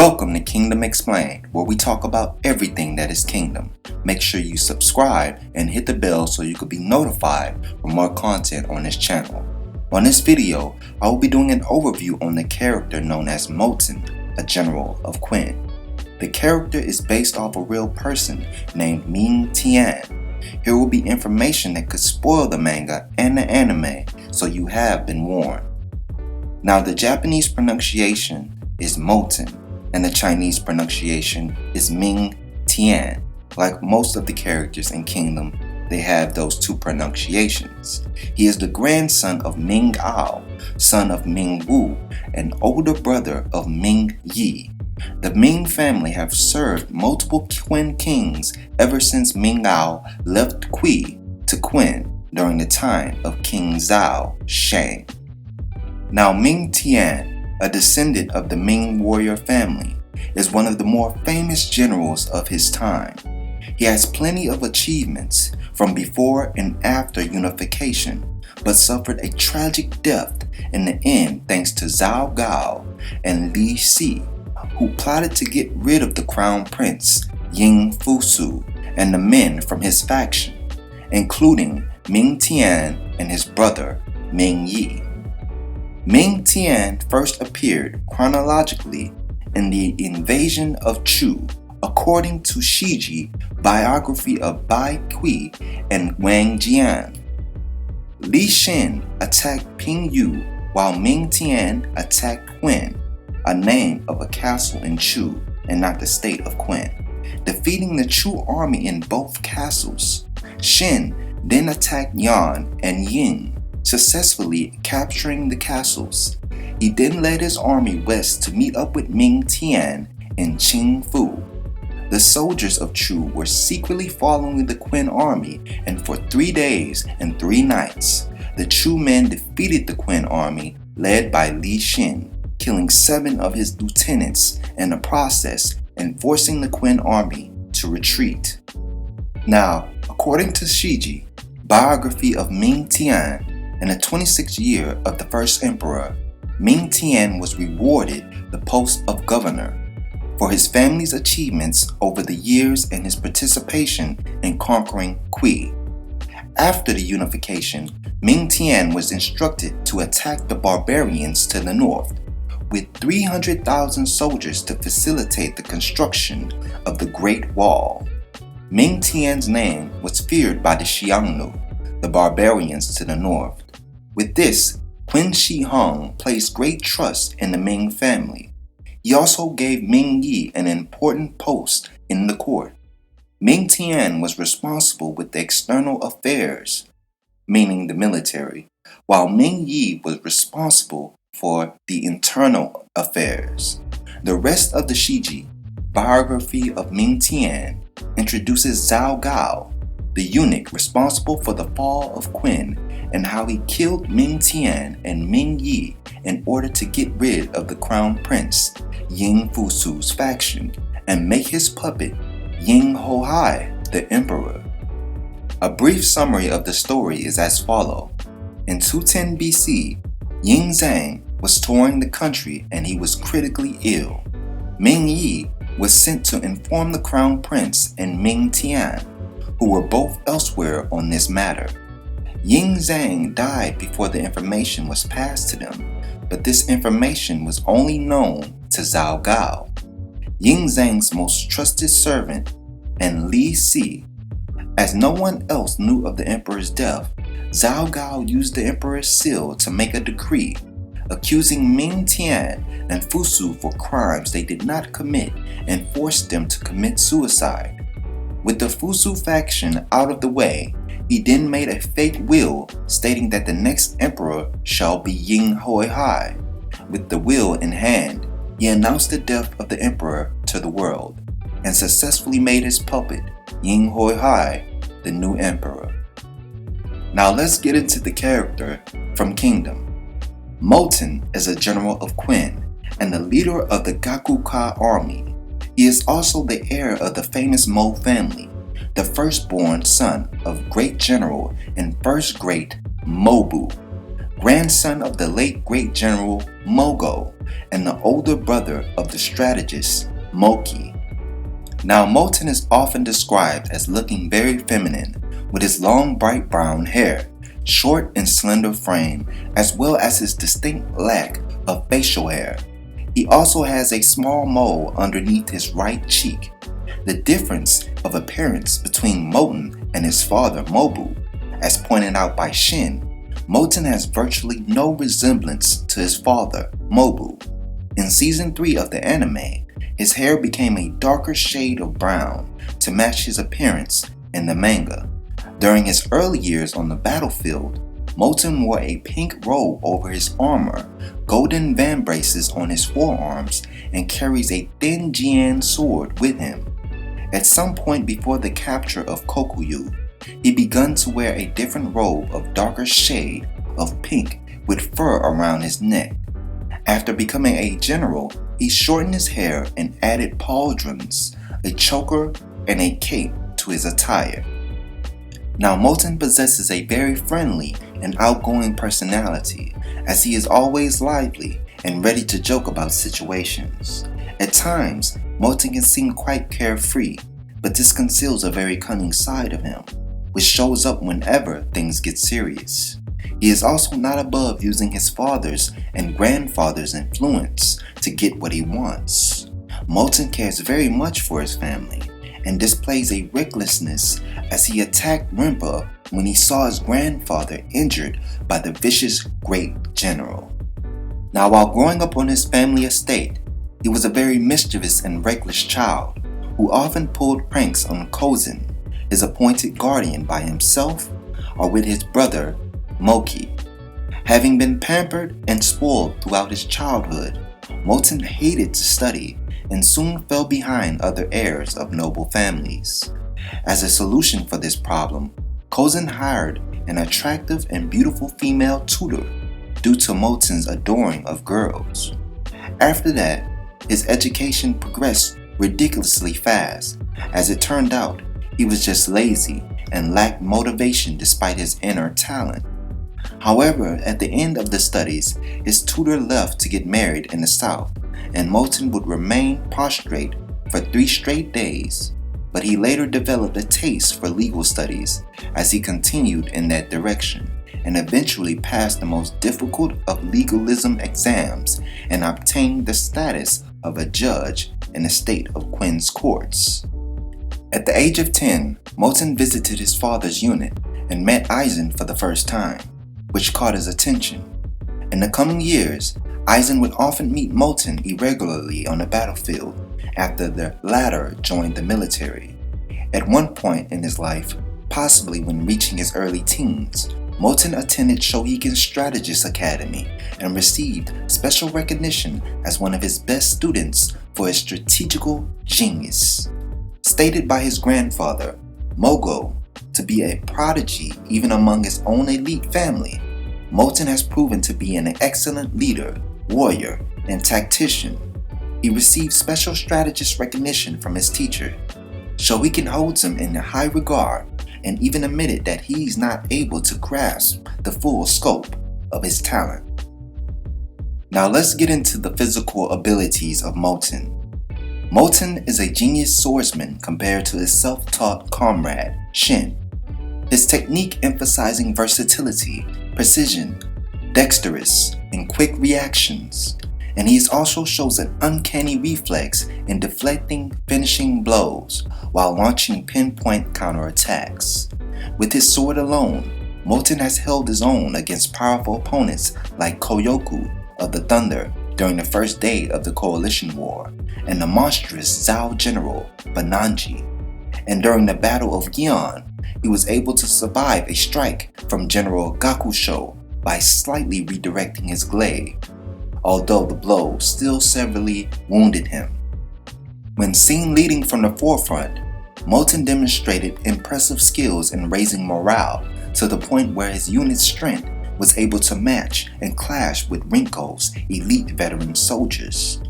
Welcome to Kingdom Explained, where we talk about everything that is kingdom. Make sure you subscribe and hit the bell so you can be notified for more content on this channel. On this video, I will be doing an overview on the character known as Mouten, a general of Quinn. The character is based off a real person named Ming Tian. Here will be information that could spoil the manga and the anime, so you have been warned. Now, the Japanese pronunciation is Mouten, and the Chinese pronunciation is Ming Tian. Like most of the characters in Kingdom, they have those two pronunciations. He is the grandson of Ming Ao, son of Ming Wu, and older brother of Ming Yi. The Ming family have served multiple Qin kings ever since Ming Ao left Qi to Qin during the time of King Zhao Shang. Now, Ming Tian, a descendant of the Ming warrior family, is one of the more famous generals of his time. He has plenty of achievements from before and after unification, but suffered a tragic death in the end thanks to Zhao Gao and Li Si, who plotted to get rid of the crown prince Ying Fusu and the men from his faction, including Ming Tian and his brother Ming Yi. Ming Tian first appeared chronologically in the invasion of Chu, according to Shiji, biography of Bai Kui and Wang Jian. Li Xin attacked Ping Yu while Ming Tian attacked Qin, a name of a castle in Chu and not the state of Qin, defeating the Chu army in both castles. Xin then attacked Yan and Ying, successfully capturing the castles. He then led his army west to meet up with Ming Tian in Qingfu. The soldiers of Chu were secretly following the Qin army, and for 3 days and 3 nights, the Chu men defeated the Qin army led by Li Xin, killing 7 of his lieutenants in the process and forcing the Qin army to retreat. Now, according to Shiji, biography of Ming Tian, in the 26th year of the first emperor, Ming Tian was rewarded the post of governor for his family's achievements over the years and his participation in conquering Qi. After the unification, Ming Tian was instructed to attack the barbarians to the north, with 300,000 soldiers to facilitate the construction of the Great Wall. Ming Tian's name was feared by the Xiongnu, the barbarians to the north. With this, Qin Shi Huang placed great trust in the Ming family. He also gave Ming Yi an important post in the court. Ming Tian was responsible with the external affairs, meaning the military, while Ming Yi was responsible for the internal affairs. The rest of the Shiji, biography of Ming Tian, introduces Zhao Gao, the eunuch responsible for the fall of Qin, and how he killed Ming Tian and Ming Yi in order to get rid of the crown prince Ying Fusu's faction and make his puppet Ying Hohai the emperor. A brief summary of the story is as follows. In 210 BC, Ying Zhang was touring the country and he was critically ill. Ming Yi was sent to inform the crown prince and Ming Tian, who were both elsewhere on this matter. Ying Zhang died before the information was passed to them, but this information was only known to Zhao Gao, Ying Zhang's most trusted servant, and Li Si. As no one else knew of the emperor's death, Zhao Gao used the emperor's seal to make a decree, accusing Ming Tian and Fusu for crimes they did not commit and forced them to commit suicide. With the Fusu faction out of the way, he then made a fake will stating that the next emperor shall be Ying Hoihai. With the will in hand, he announced the death of the emperor to the world and successfully made his puppet, Ying Hoihai, the new emperor. Now let's get into the character from Kingdom. Mouten is a general of Qin and the leader of the Gakuka army. He is also the heir of the famous Mo family, the firstborn son of great general and first great Mobu. grandson of the late great General Mogo, and the older brother of the strategist Moki. Now Mouten is often described as looking very feminine, with his long bright brown hair, short and slender frame, as well as his distinct lack of facial hair. He also has a small mole underneath his right cheek. The difference of appearance between Mouten and his father Mobu, as pointed out by Shin, Mouten has virtually no resemblance to his father Mobu. In season 3 of the anime, his hair became a darker shade of brown to match his appearance in the manga. During his early years on the battlefield, Mouten wore a pink robe over his armor, golden vambraces on his forearms, and carries a thin Jian sword with him. At some point before the capture of Kokuyu, he began to wear a different robe of darker shade of pink with fur around his neck. After becoming a general, he shortened his hair and added pauldrons, a choker, and a cape to his attire. Now Mouten possesses a very friendly and outgoing personality, as he is always lively and ready to joke about situations. At times, Mouten can seem quite carefree, but this conceals a very cunning side of him, which shows up whenever things get serious. He is also not above using his father's and grandfather's influence to get what he wants. Mouten cares very much for his family and displays a recklessness as he attacked Rinpa when he saw his grandfather injured by the vicious great general. Now, while growing up on his family estate, he was a very mischievous and reckless child who often pulled pranks on Kozen, his appointed guardian, by himself or with his brother Moki. Having been pampered and spoiled throughout his childhood, Mouten hated to study and soon fell behind other heirs of noble families. As a solution for this problem, Kozen hired an attractive and beautiful female tutor due to Mouten's adoring of girls. After that, his education progressed ridiculously fast. As it turned out, he was just lazy and lacked motivation despite his inner talent. However, at the end of the studies, his tutor left to get married in the south, and Mouten would remain prostrate for 3 straight days. But he later developed a taste for legal studies as he continued in that direction, and eventually passed the most difficult of legalism exams and obtained the status of a judge in the state of Quin's courts. At the age of 10, Mouten visited his father's unit and met Aizen for the first time, which caught his attention. In the coming years, Aizen would often meet Mouten irregularly on the battlefield after the latter joined the military. At one point in his life, possibly when reaching his early teens, Mouten attended Shohiken's Strategist Academy and received special recognition as one of his best students for his strategical genius. Stated by his grandfather, Mogo, to be a prodigy even among his own elite family, Mouten has proven to be an excellent leader, warrior, and tactician. He received special strategist recognition from his teacher. Shohiken holds him in high regard and even admitted that he's not able to grasp the full scope of his talent. Now let's get into the physical abilities of Mouten. Mouten is a genius swordsman compared to his self-taught comrade, Shin. His technique emphasizing versatility, precision, dexterous, and quick reactions, and he also shows an uncanny reflex in deflecting finishing blows while launching pinpoint counterattacks. With his sword alone, Mouten has held his own against powerful opponents like Koyoku of the Thunder during the first day of the Coalition War, and the monstrous Zhao General Bananji. And during the Battle of Gion, he was able to survive a strike from General Gakusho by slightly redirecting his glaive, although the blow still severely wounded him. When seen leading from the forefront, Mouten demonstrated impressive skills in raising morale to the point where his unit's strength was able to match and clash with Rinko's elite veteran soldiers.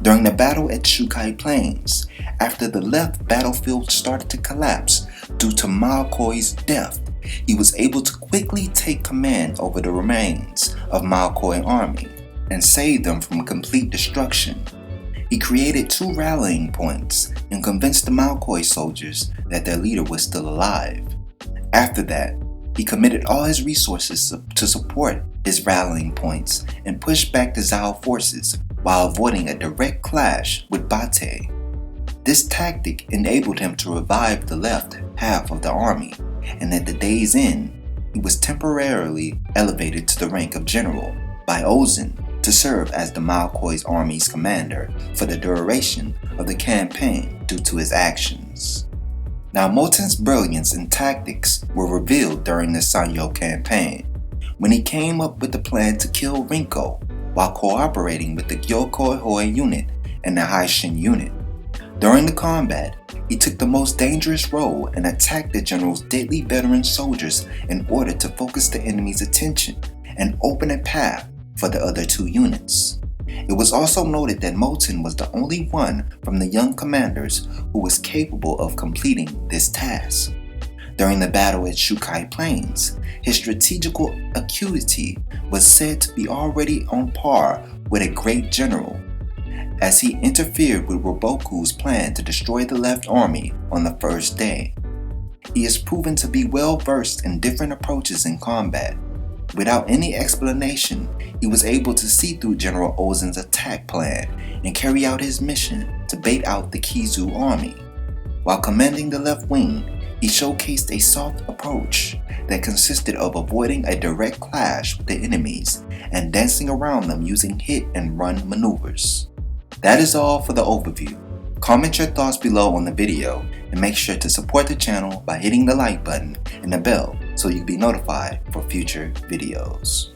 During the battle at Shukai Plains, after the left battlefield started to collapse due to Maokoi's death, he was able to quickly take command over the remains of Malkoy army and saved them from complete destruction. He created 2 rallying points and convinced the Malkoy soldiers that their leader was still alive. After that, he committed all his resources to support his rallying points and pushed back the Zhao forces while avoiding a direct clash with Bate. This tactic enabled him to revive the left half of the army, and at the day's end, he was temporarily elevated to the rank of general by Ozen to serve as the Malkoy's army's commander for the duration of the campaign due to his actions. Now, Mouten's brilliance and tactics were revealed during the Sanyo campaign, when he came up with the plan to kill Rinko while cooperating with the Gyokoi Hoi unit and the Haishin unit. During the combat, he took the most dangerous role and attacked the general's deadly veteran soldiers in order to focus the enemy's attention and open a path for the other 2 units. It was also noted that Mouten was the only one from the young commanders who was capable of completing this task. During the battle at Shukai Plains, his strategical acuity was said to be already on par with a great general, as he interfered with Roboku's plan to destroy the left army on the first day. He is proven to be well versed in different approaches in combat. Without any explanation, he was able to see through General Ozen's attack plan and carry out his mission to bait out the Kizu army. While commanding the left wing, he showcased a soft approach that consisted of avoiding a direct clash with the enemies and dancing around them using hit and run maneuvers. That is all for the overview. Comment your thoughts below on the video and make sure to support the channel by hitting the like button and the bell so you'll be notified for future videos.